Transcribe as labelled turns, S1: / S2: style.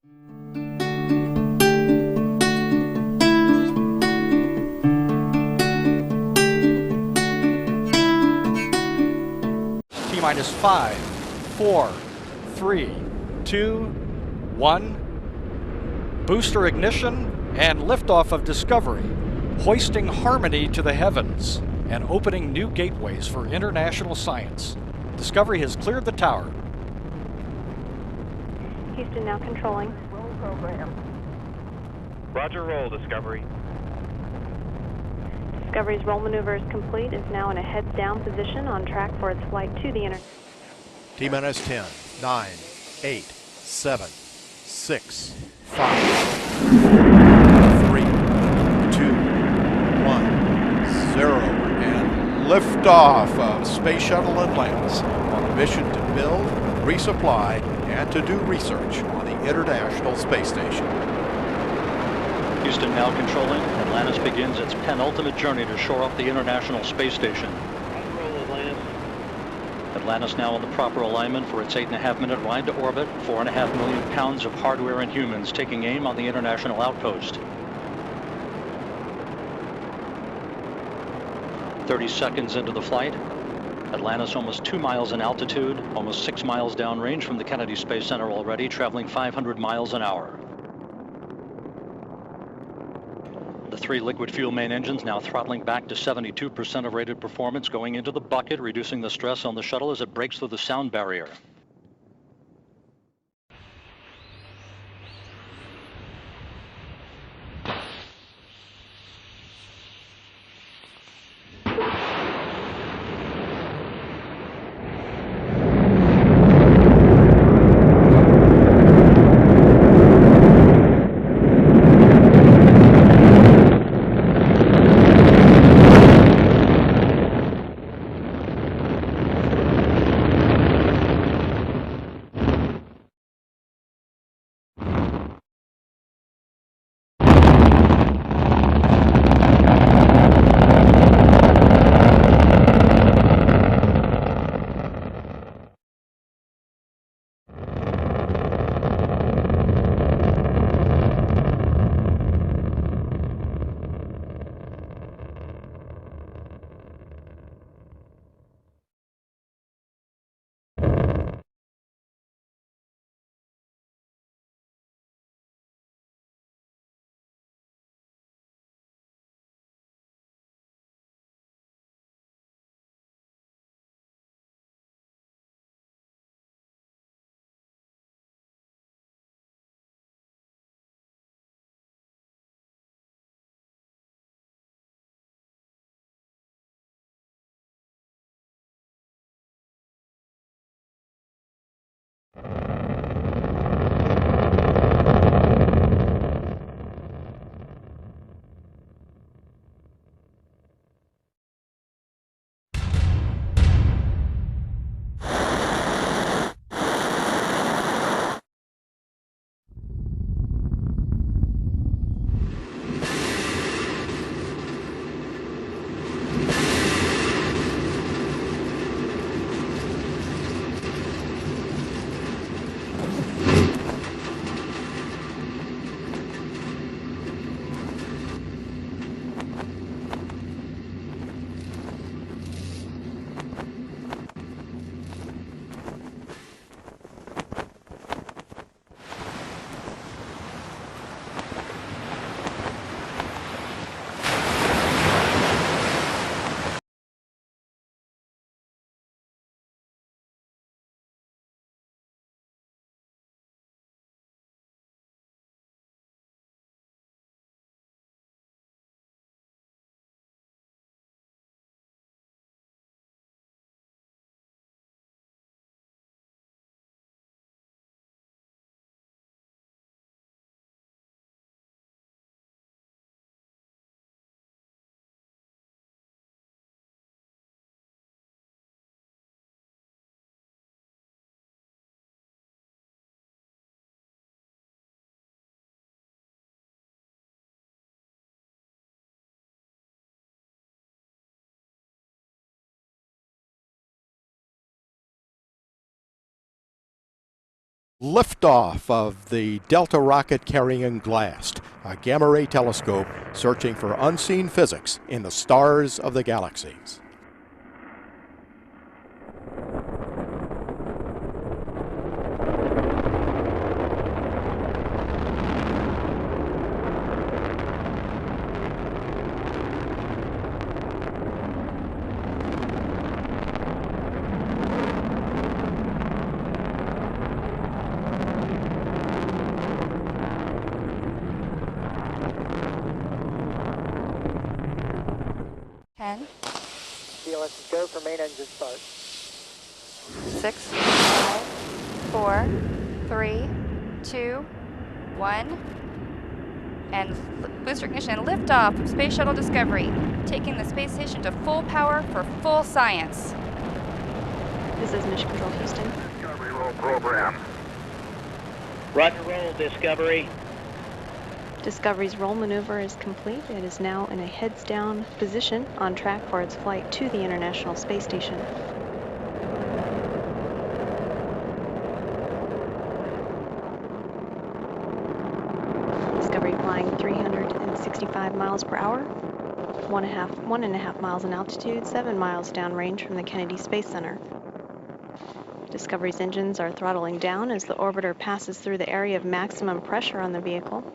S1: T-minus 5, 4, 3, 2, 1. Booster ignition and liftoff of Discovery, hoisting harmony to the heavens and opening new gateways for international science. Discovery has cleared the tower.
S2: Houston now controlling.
S3: Roll program.
S4: Roger, roll, Discovery.
S2: Discovery's roll maneuver is complete. Is now in a heads down position on track for its flight to the inner.
S5: T-minus 10, 9, 8, 7, 6, 5, 3, 2, 1, 0, and liftoff of Space Shuttle Atlantis on a mission to build, resupply, and to do research on the International Space Station.
S6: Houston now controlling. Atlantis begins its penultimate journey to shore up the International Space Station. Atlantis now in the proper alignment for its 8.5-minute ride to orbit. 4.5 million pounds of hardware and humans taking aim on the International Outpost. 30 seconds into the flight. Atlantis almost 2 miles in altitude, almost 6 miles downrange from the Kennedy Space Center already, traveling 500 miles an hour. The 3 liquid fuel main engines now throttling back to 72% of rated performance, going into the bucket, reducing the stress on the shuttle as it breaks through the sound barrier.
S5: Liftoff of the Delta rocket carrying GLAST, a gamma-ray telescope searching for unseen physics in the stars of the galaxies.
S3: CLS go for main engine start.
S7: 6, 5, 4, 3, 2, 1. And booster ignition and liftoff of Space Shuttle Discovery, taking the space station to full power for full science.
S2: This is Mission Control Houston.
S8: Discovery roll program.
S9: Roger roll, Discovery.
S2: Discovery's roll maneuver is complete. It is now in a heads-down position on track for its flight to the International Space Station. Discovery flying 365 miles per hour, 1.5 miles in altitude, 7 miles downrange from the Kennedy Space Center. Discovery's engines are throttling down as the orbiter passes through the area of maximum pressure on the vehicle.